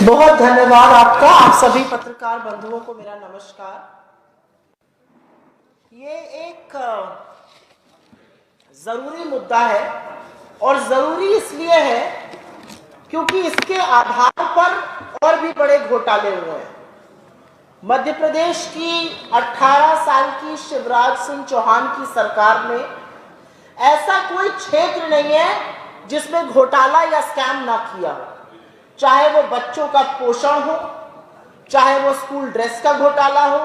बहुत धन्यवाद आपका। आप सभी पत्रकार बंधुओं को मेरा नमस्कार। ये एक जरूरी मुद्दा है और जरूरी इसलिए है क्योंकि इसके आधार पर और भी बड़े घोटाले हुए हैं। मध्य प्रदेश की 18 साल की शिवराज सिंह चौहान की सरकार में ऐसा कोई क्षेत्र नहीं है जिसमें घोटाला या स्कैम ना किया हो। चाहे वो बच्चों का पोषण हो, चाहे वो स्कूल ड्रेस का घोटाला हो,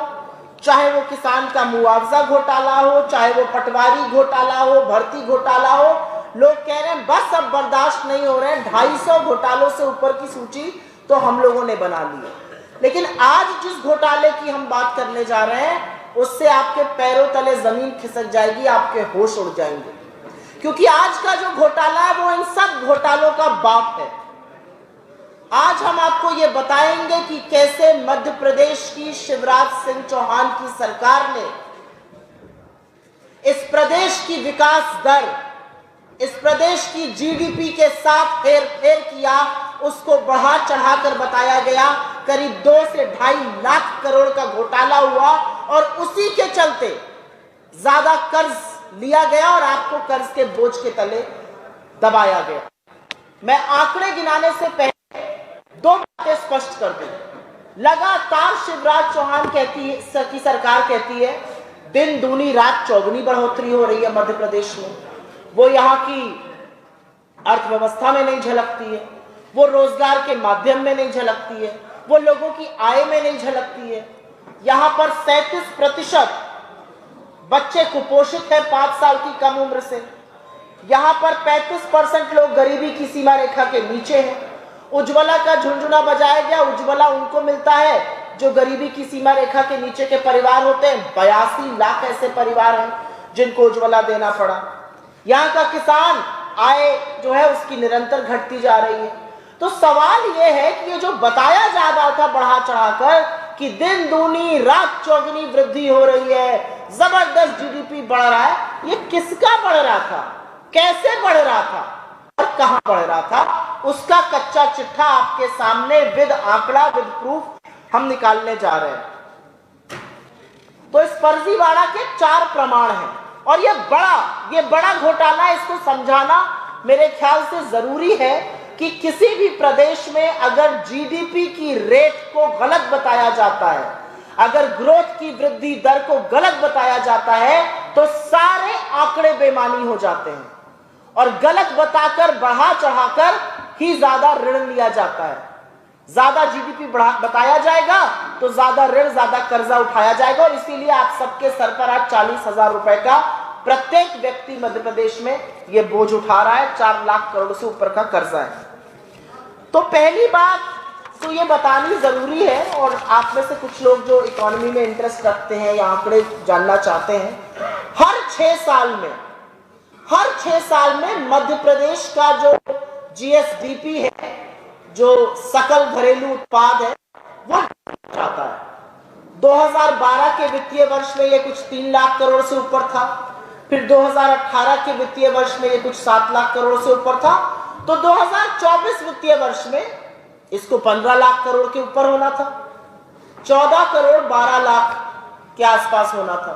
चाहे वो किसान का मुआवजा घोटाला हो, चाहे वो पटवारी घोटाला हो, भर्ती घोटाला हो। लोग कह रहे हैं बस अब बर्दाश्त नहीं हो रहे हैं। 250 घोटालों से ऊपर की सूची तो हम लोगों ने बना ली है। लेकिन आज जिस घोटाले की हम बात करने जा रहे हैं उससे आपके पैरों तले जमीन खिसक जाएगी, आपके होश उड़ जाएंगे, क्योंकि आज का जो घोटाला है वो इन सब घोटालों का बाप है। आज हम आपको ये बताएंगे कि कैसे मध्य प्रदेश की शिवराज सिंह चौहान की सरकार ने इस प्रदेश की विकास दर, इस प्रदेश की जीडीपी के साथ हेर-फेर किया, उसको बढ़ा चढ़ाकर बताया गया। करीब 2 से 2.5 लाख करोड़ का घोटाला हुआ और उसी के चलते ज्यादा कर्ज लिया गया और आपको कर्ज के बोझ के तले दबाया गया। मैं आंकड़े गिनाने से पहले 2 बातें स्पष्ट कर दूं। लगातार शिवराज चौहान की सरकार कहती है दिन दूनी रात चौगुनी बढ़ोतरी हो रही है मध्य प्रदेश में। वो यहाँ की अर्थव्यवस्था में नहीं झलकती है, वो रोजगार के माध्यम में नहीं झलकती है, वो लोगों की आय में नहीं झलकती है। यहाँ पर 37% बच्चे कुपोषित है 5 साल की कम उम्र से। यहाँ पर 35% लोग गरीबी की सीमा रेखा के नीचे हैं। उज्ज्वला का झुंझुना बजाया गया। उज्ज्वला उनको मिलता है जो गरीबी की सीमा रेखा के नीचे के परिवार होते हैं। 82 लाख ऐसे परिवार हैं जिनको उज्ज्वला देना पड़ा। यहाँ का किसान आय जो है उसकी निरंतर घटती जा रही है। तो सवाल यह है कि ये जो बताया जा रहा था बढ़ा चढ़ाकर कि दिन दूनी रात चौगुनी वृद्धि हो रही है, जबरदस्त जीडीपी बढ़ रहा है, ये किसका बढ़ रहा था, कैसे बढ़ रहा था और कहां बढ़ रहा था, उसका कच्चा चिट्ठा आपके सामने विद आंकड़ा, विद प्रूफ हम निकालने जा रहे हैं। तो इस फर्जीवाड़ा के 4 प्रमाण हैं और ये बड़ा घोटाला, इसको समझाना मेरे ख्याल से जरूरी है कि किसी भी प्रदेश में अगर जीडीपी की रेट को गलत बताया जाता है, अगर ग्रोथ की वृद्धि दर को गलत बताया जाता है तो सारे आंकड़े बेमानी हो जाते हैं और गलत बताकर बढ़ा चढ़ाकर ही ज्यादा ऋण लिया जाता है। ज्यादा जीडीपी बताया जाएगा तो ज्यादा ऋण, ज्यादा कर्जा उठाया जाएगा और इसीलिए आप सबके सर पर आज 40,000 रुपए का प्रत्येक व्यक्ति मध्य प्रदेश में यह बोझ उठा रहा है। 4 लाख करोड़ से ऊपर का कर्जा है। तो पहली बात तो ये बतानी जरूरी है और आप में से कुछ लोग जो इकोनॉमी में इंटरेस्ट रखते हैं या आंकड़े जानना चाहते हैं, हर 6 साल में मध्य प्रदेश का जो जीएसडीपी है, जो सकल घरेलू उत्पाद है, वो जाता है। 2012 के वित्तीय वर्ष में ये कुछ 3 लाख करोड़ से ऊपर था, फिर 2018 के वित्तीय वर्ष में ये कुछ 7 लाख करोड़ से ऊपर था, तो 2024 वित्तीय वर्ष में इसको 15 लाख करोड़ के ऊपर होना था, 14 करोड़ 12 लाख के आसपास होना था।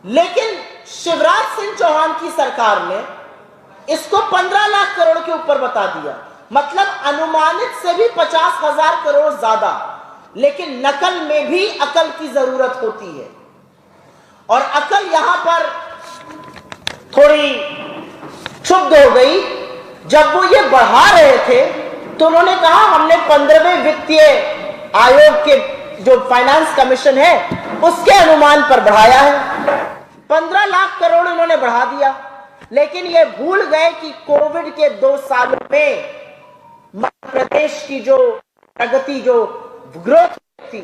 लेकिन शिवराज सिंह चौहान की सरकार ने इसको 15 लाख करोड़ के ऊपर बता दिया, मतलब अनुमानित से भी 50,000 करोड़ ज्यादा। लेकिन नकल में भी अकल की जरूरत होती है और अकल यहां पर थोड़ी क्षुब्ध हो गई। जब वो ये बढ़ा रहे थे तो उन्होंने कहा हमने 15वें वित्तीय आयोग के जो फाइनेंस कमीशन है उसके अनुमान पर बढ़ाया है। 15 लाख करोड़ उन्होंने बढ़ा दिया, लेकिन ये भूल गए कि कोविड के 2 सालों में मध्य प्रदेश की जो प्रगति, जो ग्रोथ थी,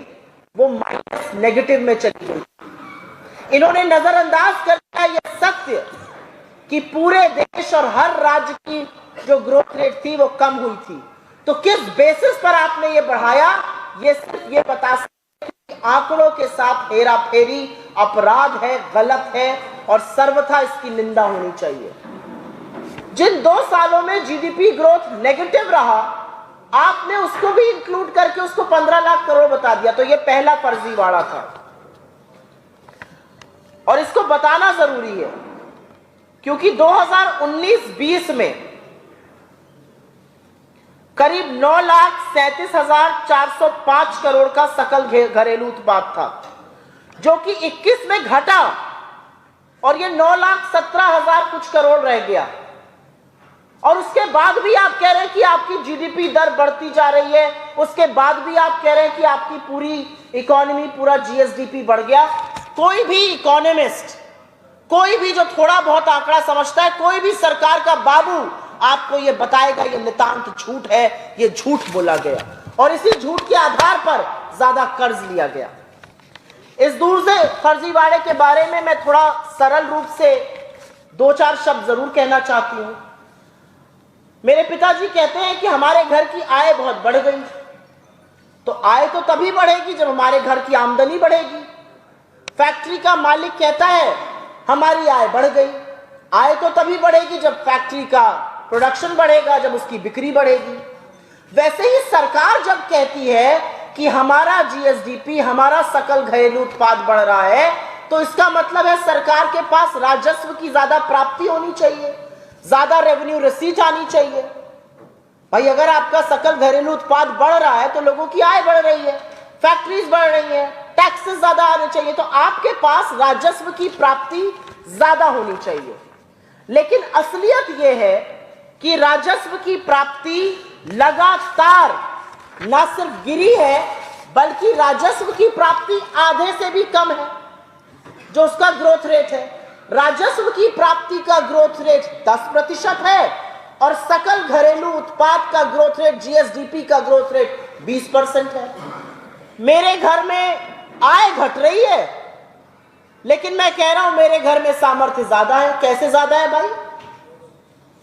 वो माइनस नेगेटिव में चली गई। इन्होंने नजरअंदाज कर दिया यह सत्य कि पूरे देश और हर राज्य की जो ग्रोथ रेट थी वो कम हुई थी। तो किस बेसिस पर आपने ये बढ़ाया, ये सिर्फ ये बता सकते कि आंकड़ों के साथ हेरा फेरी अपराध है, गलत है और सर्वथा इसकी निंदा होनी चाहिए। जिन 2 सालों में जीडीपी ग्रोथ नेगेटिव रहा आपने उसको भी इंक्लूड करके उसको 15 लाख करोड़ बता दिया। तो ये पहला फर्जीवाड़ा था और इसको बताना जरूरी है क्योंकि 2019-20 में करीब 9,37,405 करोड़ का सकल घरेलू उत्पाद था, जो कि 21 में घटा और ये 9,17,000 कुछ करोड़ रह गया। और उसके बाद भी आप कह रहे हैं कि आपकी जीडीपी दर बढ़ती जा रही है, उसके बाद भी आप कह रहे हैं कि आपकी पूरी इकोनॉमी, पूरा जीएसडीपी बढ़ गया। कोई भी इकोनॉमिस्ट, कोई भी जो थोड़ा बहुत आंकड़ा समझता है, कोई भी सरकार का बाबू आपको ये बताएगा ये नितांत झूठ है, ये झूठ बोला गया और इसी झूठ के आधार पर ज्यादा कर्ज लिया गया। इस दूर से फर्जीवाड़े के बारे में मैं थोड़ा सरल रूप से 2-4 शब्द जरूर कहना चाहती हूं। मेरे पिताजी कहते हैं कि हमारे घर की आय बहुत बढ़ गई। तो आय तो तभी बढ़ेगी जब हमारे घर की आमदनी बढ़ेगी। फैक्ट्री का मालिक कहता है हमारी आय बढ़ गई। आय तो तभी बढ़ेगी जब फैक्ट्री का प्रोडक्शन बढ़ेगा, जब उसकी बिक्री बढ़ेगी। वैसे ही सरकार जब कहती है कि हमारा जीएसडीपी, हमारा सकल घरेलू उत्पाद बढ़ रहा है, तो इसका मतलब है सरकार के पास राजस्व की ज्यादा प्राप्ति होनी चाहिए, ज्यादा रेवेन्यू रिसीट आनी चाहिए। भाई अगर आपका सकल घरेलू उत्पाद बढ़ रहा है तो लोगों की आय बढ़ रही है, फैक्ट्रीज बढ़ रही है, टैक्सेस ज्यादा आने चाहिए, तो आपके पास राजस्व की प्राप्ति ज्यादा होनी चाहिए। लेकिन असलियत यह है कि राजस्व की प्राप्ति लगातार न सिर्फ गिरी है, बल्कि राजस्व की प्राप्ति आधे से भी कम है जो उसका ग्रोथ रेट है। राजस्व की प्राप्ति का ग्रोथ रेट 10% है और सकल घरेलू उत्पाद का ग्रोथ रेट, जीएसडीपी का ग्रोथ रेट 20% है। मेरे घर में आय घट रही है, लेकिन मैं कह रहा हूं मेरे घर में सामर्थ्य ज्यादा है। कैसे ज्यादा है भाई?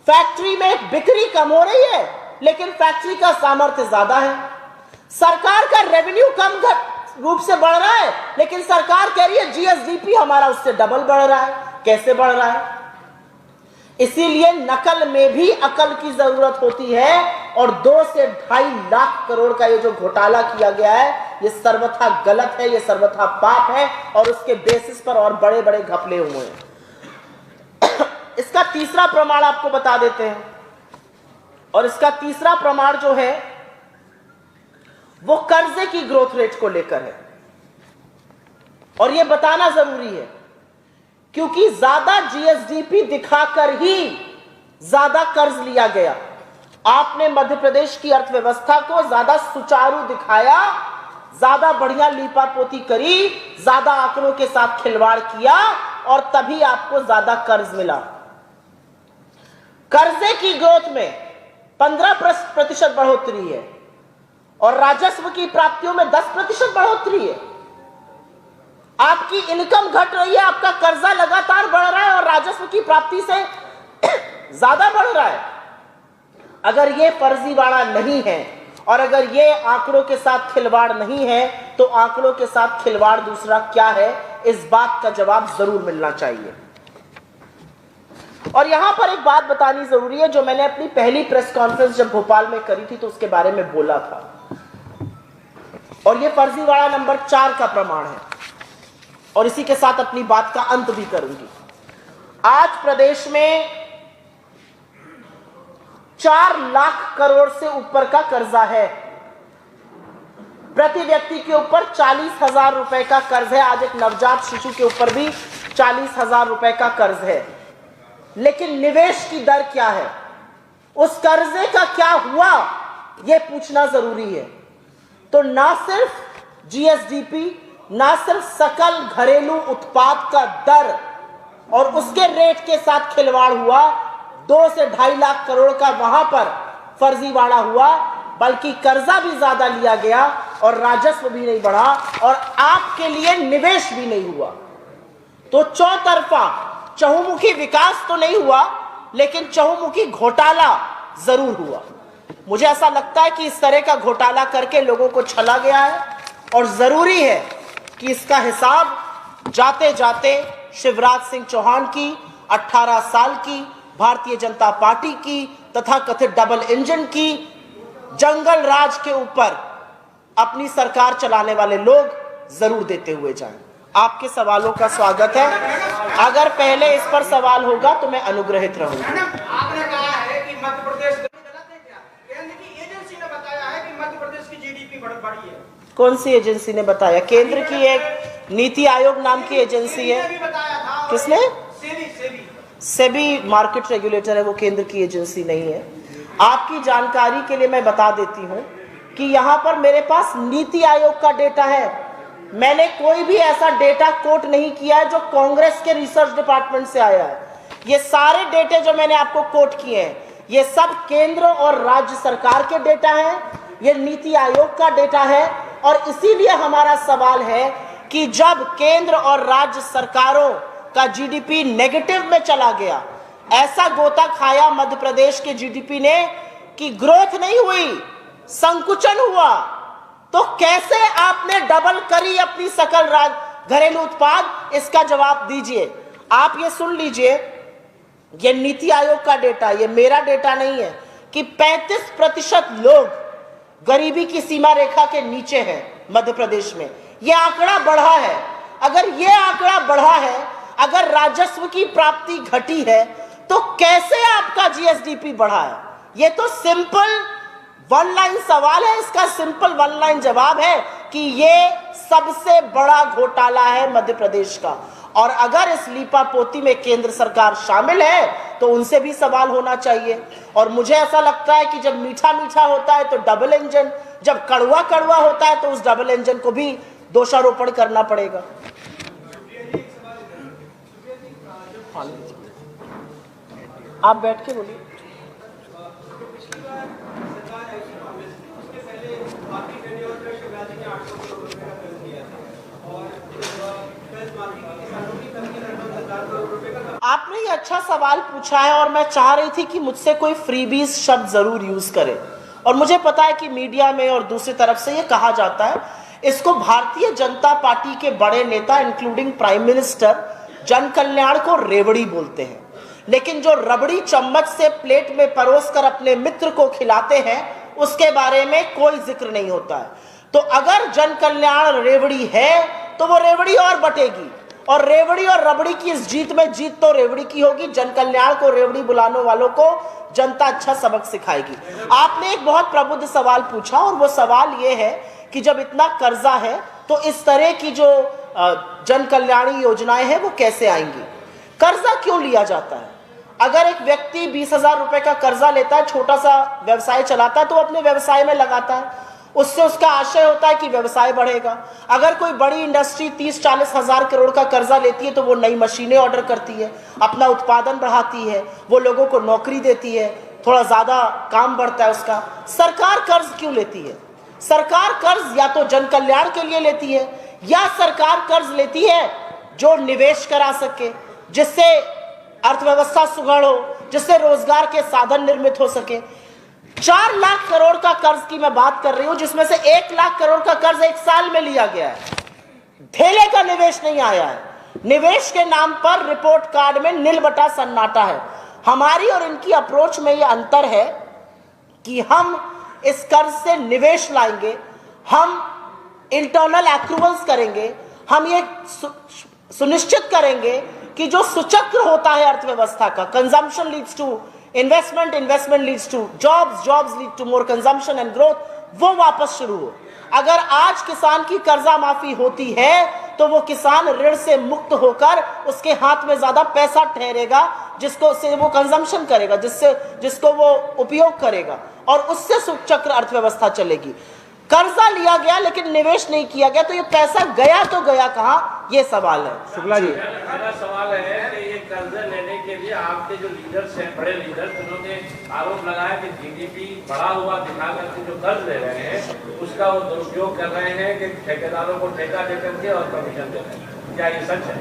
फैक्ट्री में बिक्री कम हो रही है, लेकिन फैक्ट्री का सामर्थ्य ज्यादा है। सरकार का रेवेन्यू कम रूप से बढ़ रहा है, लेकिन सरकार कह रही है जीएसडीपी हमारा उससे डबल बढ़ रहा है। कैसे बढ़ रहा है? इसीलिए नकल में भी अकल की जरूरत होती है और 2 से 2.5 लाख करोड़ का ये जो घोटाला किया गया है, ये सर्वथा गलत है, ये सर्वथा पाप है और उसके बेसिस पर और बड़े बड़े घपले हुए हैं। इसका तीसरा प्रमाण आपको बता देते हैं और इसका तीसरा प्रमाण जो है वो कर्जे की ग्रोथ रेट को लेकर है और यह बताना जरूरी है क्योंकि ज्यादा जीएसडीपी दिखाकर ही ज्यादा कर्ज लिया गया। आपने मध्य प्रदेश की अर्थव्यवस्था को ज्यादा सुचारू दिखाया, ज्यादा बढ़िया लीपापोती करी, ज्यादा आंकड़ों के साथ खिलवाड़ किया और तभी आपको ज्यादा कर्ज मिला। कर्जे की ग्रोथ में 15% बढ़ोतरी है और राजस्व की प्राप्तियों में 10% बढ़ोतरी है। आपकी इनकम घट रही है, आपका कर्जा लगातार बढ़ रहा है और राजस्व की प्राप्ति से ज्यादा बढ़ रहा है। अगर यह फर्जीवाड़ा नहीं है और अगर यह आंकड़ों के साथ खिलवाड़ नहीं है, तो आंकड़ों के साथ खिलवाड़ दूसरा क्या है, इस बात का जवाब जरूर मिलना चाहिए। और यहां पर एक बात बतानी जरूरी है जो मैंने अपनी पहली प्रेस कॉन्फ्रेंस जब भोपाल में करी थी तो उसके बारे में बोला था, और यह फर्जीवाड़ा नंबर 4 का प्रमाण है और इसी के साथ अपनी बात का अंत भी करूंगी। आज प्रदेश में 4 लाख करोड़ से ऊपर का कर्जा है। प्रति व्यक्ति के ऊपर 40,000 रुपए का कर्ज है। आज एक नवजात शिशु के ऊपर भी 40,000 रुपए का कर्ज है। लेकिन निवेश की दर क्या है, उस कर्जे का क्या हुआ, यह पूछना जरूरी है। तो ना सिर्फ जीएसडीपी, ना सिर्फ सकल घरेलू उत्पाद का दर और उसके रेट के साथ खिलवाड़ हुआ, 2 से 2.5 लाख करोड़ का वहां पर फर्जीवाड़ा हुआ, बल्कि कर्जा भी ज्यादा लिया गया और राजस्व भी नहीं बढ़ा और आपके लिए निवेश भी नहीं हुआ। तो चौतरफा चहुमुखी विकास तो नहीं हुआ, लेकिन चहुमुखी घोटाला जरूर हुआ। मुझे ऐसा लगता है कि इस तरह का घोटाला करके लोगों को छला गया है और जरूरी है कि इसका हिसाब जाते जाते शिवराज सिंह चौहान की 18 साल की भारतीय जनता पार्टी की तथा कथित डबल इंजन की जंगल राज के ऊपर अपनी सरकार चलाने वाले लोग जरूर देते हुए जाएं। आपके सवालों का स्वागत है। अगर पहले इस पर सवाल होगा तो मैं अनुग्रहित रहूंगा। आपने कहा है कि मध्य प्रदेश गलत है क्या? केंद्र की एजेंसी ने बताया है कि मध्य प्रदेश की जीडीपी बढ़ी है। कौन सी एजेंसी ने बताया? केंद्र की एक नीति आयोग नाम की एजेंसी है। किसने? सेबी मार्केट रेगुलेटर है, वो केंद्र की एजेंसी नहीं है। आपकी जानकारी के लिए मैं बता देती हूं कि यहां पर मेरे पास नीति आयोग का डेटा है। मैंने कोई भी ऐसा डेटा कोट नहीं किया है जो कांग्रेस के रिसर्च डिपार्टमेंट से आया है। ये सारे डेटे जो मैंने आपको कोट किए हैं, ये सब केंद्र और राज्य सरकार के डेटा हैं। ये नीति आयोग का डेटा है और इसीलिए हमारा सवाल है कि जब केंद्र और राज्य सरकारों का जीडीपी नेगेटिव में चला गया, ऐसा गोता खाया मध्य प्रदेश के जीडीपी ने कि ग्रोथ नहीं हुई, संकुचन हुआ, तो कैसे आपने डबल करी अपनी सकल घरेलू उत्पाद? इसका जवाब दीजिए। आप ये सुन लीजिए, ये नीति आयोग का डेटा, ये मेरा डेटा नहीं है, कि 35% लोग गरीबी की सीमा रेखा के नीचे हैं मध्य प्रदेश में। ये आंकड़ा बढ़ा है। अगर ये आंकड़ा बढ़ा है, अगर राजस्व की प्राप्ति घटी है, तो कैसे आपका जीएसडीपी बढ़ा है? ये तो सिंपल वन लाइन सवाल है। इसका सिंपल वन लाइन जवाब है कि ये सबसे बड़ा घोटाला है मध्य प्रदेश का। और अगर इस लीपापोती में केंद्र सरकार शामिल है तो उनसे भी सवाल होना चाहिए। और मुझे ऐसा लगता है कि जब मीठा मीठा होता है तो डबल इंजन, जब कड़वा कड़वा होता है तो उस डबल इंजन को भी दोषारोपण करना पड़ेगा। आप बैठ के बोलिए। आपने ये अच्छा सवाल पूछा है और मैं चाह रही थी कि मुझसे कोई फ्रीबीज शब्द जरूर यूज करे। और मुझे पता है कि मीडिया में और दूसरी तरफ से ये कहा जाता है, इसको भारतीय जनता पार्टी के बड़े नेता इंक्लूडिंग प्राइम मिनिस्टर जन कल्याण को रेवड़ी बोलते हैं, लेकिन जो रबड़ी चम्मच से प्लेट में परोस कर अपने मित्र को खिलाते हैं उसके बारे में कोई जिक्र नहीं होता है। तो अगर जन कल्याण रेवड़ी है तो वो रेवड़ी और बटेगी, और रेवड़ी और रबड़ी की इस जीत में जीत तो रेवड़ी की होगी। जन कल्याण को रेवड़ी बुलाने वालों को जनता अच्छा सबक सिखाएगी। आपने एक बहुत प्रबुद्ध सवाल पूछा और वो सवाल ये है कि जब इतना कर्जा है तो इस तरह की जो जन कल्याणी योजनाएं हैं वो कैसे आएंगी? कर्जा क्यों लिया जाता है? अगर एक व्यक्ति 20,000 रुपए का कर्जा लेता है, छोटा सा व्यवसाय चलाता है, तो अपने व्यवसाय में लगाता है, उससे उसका आशय होता है कि व्यवसाय बढ़ेगा। अगर कोई बड़ी इंडस्ट्री 30-40 हजार करोड़ का कर्जा लेती है तो वो नई मशीनें ऑर्डर करती है, अपना उत्पादन बढ़ाती है, वो लोगों को नौकरी देती है, थोड़ा ज्यादा काम बढ़ता है उसका। सरकार कर्ज क्यों लेती है? सरकार कर्ज या तो जन कल्याण के लिए लेती है या सरकार कर्ज लेती है जो निवेश करा सके, जिससे अर्थव्यवस्था सुगढ़ हो, जिससे रोजगार के साधन निर्मित हो सके। 4 लाख करोड़ का कर्ज की मैं बात कर रही हूं, जिसमें से 1 लाख करोड़ का कर्ज 1 साल में लिया गया है। ढेले का निवेश नहीं आया है। निवेश के नाम पर रिपोर्ट कार्ड में नील बटा सन्नाटा है। हमारी और इनकी अप्रोच में यह अंतर है कि हम इस कर्ज से निवेश लाएंगे, हम इंटरनल एक्रूवल्स करेंगे, हम ये सुनिश्चित करेंगे कि जो सुचक्र होता है अर्थव्यवस्था का, consumption leads to investment, investment leads to jobs, jobs lead to more consumption and growth, वो वापस शुरू हो। अगर आज किसान की कर्जा माफी होती है तो वो किसान ऋण से मुक्त होकर उसके हाथ में ज्यादा पैसा ठहरेगा, जिसको से वो कंजम्पशन करेगा, जिसको वो उपयोग करेगा, और उससे सुचक्र अर्थव्यवस्था चलेगी। कर्जा लिया गया लेकिन निवेश नहीं किया गया, तो ये पैसा गया तो गया कहाँ, ये सवाल है। शुक्ला जी, मेरा सवाल है कि ये कर्जा लेने के लिए आपके जो लीडर्स हैं, बड़े लीडर्स, उन्होंने आरोप लगाया कि जीडीपी बढ़ा हुआ दिखा करके जो कर्ज ले रहे हैं उसका वो दुरुपयोग कर रहे हैं कि ठेकेदारों को ठेका दे करके और कमीशन दे रहे हैं। क्या ये सच है?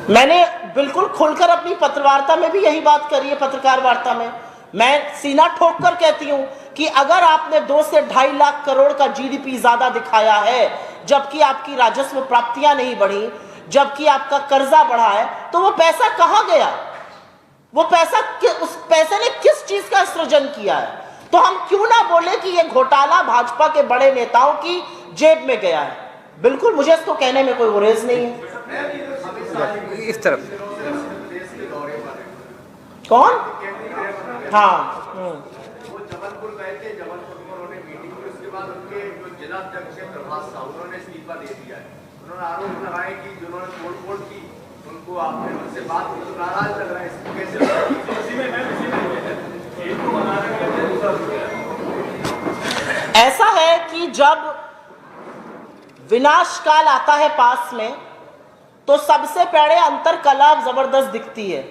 मैंने बिल्कुल खुलकर अपनी पत्रवार्ता में भी यही बात करी है। पत्रकार वार्ता में मैं सीना ठोक कर कहती हूं कि अगर आपने 2 से 2.5 लाख करोड़ का जीडीपी ज्यादा दिखाया है, जबकि आपकी राजस्व प्राप्तियां नहीं बढ़ी, जबकि आपका कर्जा बढ़ा है, तो वो पैसा कहां गया? वो पैसा उस पैसे ने किस चीज का सृजन किया है? तो हम क्यों ना बोले कि ये घोटाला भाजपा के बड़े नेताओं की जेब में गया है। बिल्कुल, मुझे इसको कहने में कोई गुरेज नहीं है। इस तरफ कौन? हाँ, वो जबलपुर गए थे, जबलपुर में उन्होंने मीटिंग की, उसके बाद उनके जो जिला अध्यक्ष है प्रभात साहू, उन्होंने इस्तीफा दे दिया है। उन्होंने आरोप लगाए कि जिन्होंने तोड़-फोड़ की उनको आपने उनसे बात की तो नाराज लग रहा है, इसको कैसे ऐसा है कि जब विनाश काल आता है पास में तो सबसे पहले अंतर कला जबरदस्त दिखती है।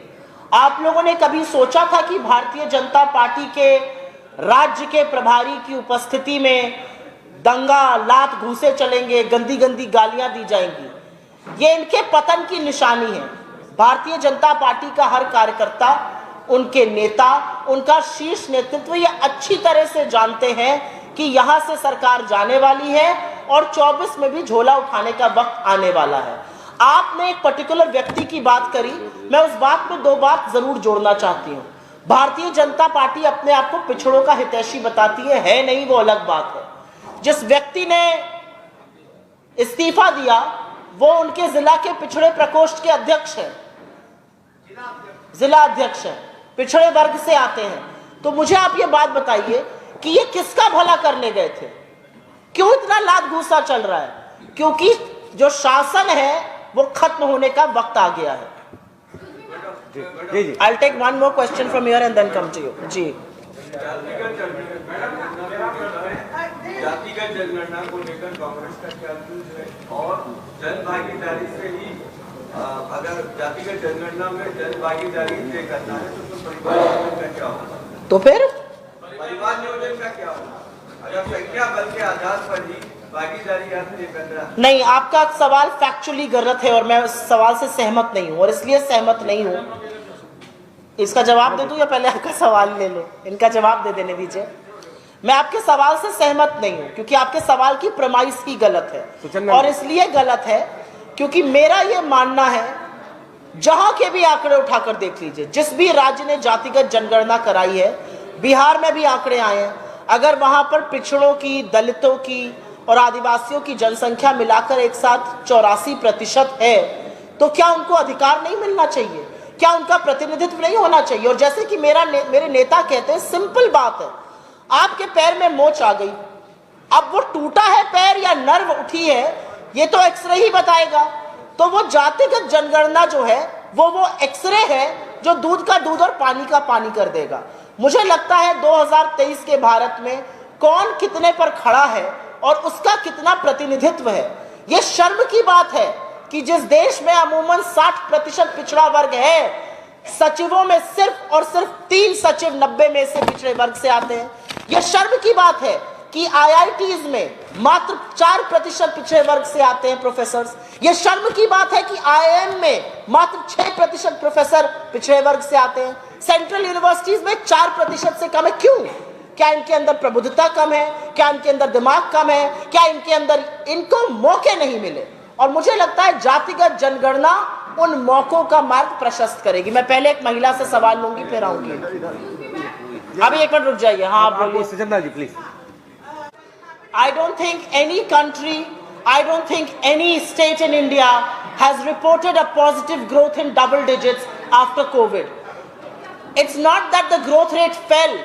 आप लोगों ने कभी सोचा था कि भारतीय जनता पार्टी के राज्य के प्रभारी की उपस्थिति में दंगा, लात, घूसे चलेंगे, गंदी गंदी गालियां दी जाएंगी? ये इनके पतन की निशानी है। भारतीय जनता पार्टी का हर कार्यकर्ता, उनके नेता, उनका शीर्ष नेतृत्व ये अच्छी तरह से जानते हैं कि यहां से सरकार जाने वाली है और 24 में भी झोला उठाने का वक्त आने वाला है। आपने एक पर्टिकुलर व्यक्ति की बात करी, मैं उस बात में 2 बात जरूर जोड़ना चाहती हूं। भारतीय जनता पार्टी अपने आप को पिछड़ों का हितैषी बताती है नहीं, वो अलग बात है। जिस व्यक्ति ने इस्तीफा दिया वो उनके जिला के पिछड़े प्रकोष्ठ के अध्यक्ष हैं, जिला अध्यक्ष हैं, पिछड़े वर्ग से आते हैं। तो मुझे आप ये बात बताइए कि ये किसका भला करने गए थे? क्यों इतना लात घूसा चल रहा है? क्योंकि जो शासन है वो खत्म होने का वक्त आ गया है। I'll take one more question from here and then come to you. जी, जातिगत जनगणना को लेकर कांग्रेस का क्या व्यूज है और जन भागीदारी से ही अगर जातिगत जनगणना में जन भागीदारी तय करना है तो परिवार नियोजन का क्या होगा? तो फिर परिवार नियोजन का क्या होगा? अगर संख्या बल के आधार पर ही भागीदारी तय करना है। नहीं, आपका सवाल फैक्चुअली गलत है और मैं उस सवाल से सहमत नहीं हूं। और इसलिए सहमत नहीं हूं, इसका जवाब दे दूं या पहले आपका सवाल ले लो? इनका जवाब दे देने दीजिए। मैं आपके सवाल से सहमत नहीं हूं क्योंकि आपके सवाल की प्रमाइस ही गलत है। और इसलिए गलत है क्योंकि मेरा यह मानना है, जहां के भी आंकड़े उठाकर देख लीजिए, जिस भी राज्य ने जातिगत जनगणना कराई है, बिहार में भी आंकड़े आए हैं, अगर वहां पर पिछड़ों की, दलितों की और आदिवासियों की जनसंख्या मिलाकर एक साथ 84% है, तो क्या उनको अधिकार नहीं मिलना चाहिए? क्या उनका प्रतिनिधित्व नहीं होना चाहिए? और जैसे कि मेरे नेता कहते हैं, सिंपल बात है, आपके पैर में मोच आ गई, अब वो टूटा है पैर या नर्व उठी है ये तो एक्सरे ही बताएगा। तो वो जातिगत जनगणना जो है वो एक्सरे है जो दूध का दूध और पानी का पानी कर देगा। मुझे लगता है 2023 के भारत में कौन कितने पर खड़ा है और उसका कितना प्रतिनिधित्व है। यह शर्म की बात है कि जिस देश में अमूमन 60% पिछड़ा वर्ग है, सचिवों में सिर्फ और सिर्फ 3 सचिव 90 में से पिछड़े वर्ग से आते हैं। यह शर्म की बात है कि IITs में मात्र 4% पिछड़े वर्ग से आते हैं प्रोफेसर। यह शर्म की बात है कि IIM में मात्र 6% प्रोफेसर पिछड़े वर्ग से आते हैं। सेंट्रल यूनिवर्सिटीज में 4% से कम है। क्यों? क्या इनके अंदर प्रबुद्धता कम है? क्या इनके अंदर दिमाग कम है? क्या इनके अंदर इनको मौके नहीं मिले? और मुझे लगता है जातिगत जनगणना उन मौकों का मार्ग प्रशस्त करेगी। मैं पहले एक महिला से सवाल लूंगी फिर आऊंगी। अभी एक मिनट रुक जाइए। हाँ, आप बोलिए। सुचंदा जी please. I don't think any country, I don't think any state in India has reported a positive growth in double digits after COVID. It's not that the growth rate fell.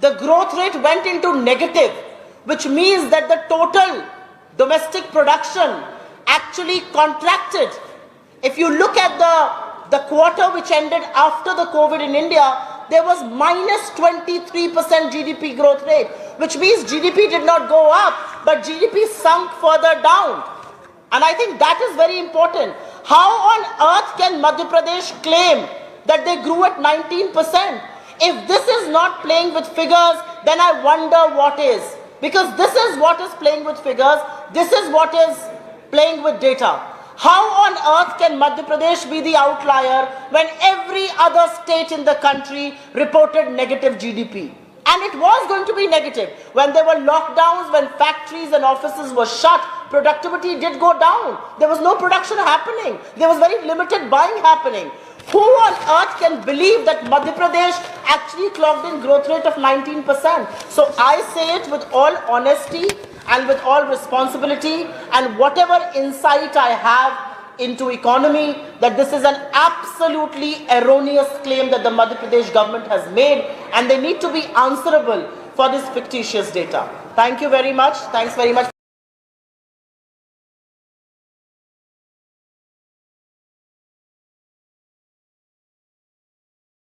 The growth rate went into negative, which means that the total domestic production actually contracted. If you look at the quarter which ended after the COVID in India, there was minus 23% GDP growth rate, which means GDP did not go up, but GDP sunk further down. And I think that is very important. How on earth can Madhya Pradesh claim that they grew at 19%? If this is not playing with figures, then I wonder what is. Because this is what is playing with figures, this is what is playing with data. How on earth can Madhya Pradesh be the outlier when every other state in the country reported negative GDP? And it was going to be negative. When there were lockdowns, when factories and offices were shut, productivity did go down. There was no production happening. There was very limited buying happening. Who on earth can believe that Madhya Pradesh actually clocked in growth rate of 19%? So I say it with all honesty and with all responsibility and whatever insight I have into economy, that this is an absolutely erroneous claim that the Madhya Pradesh government has made, and they need to be answerable for this fictitious data. Thank you very much. Thanks very much.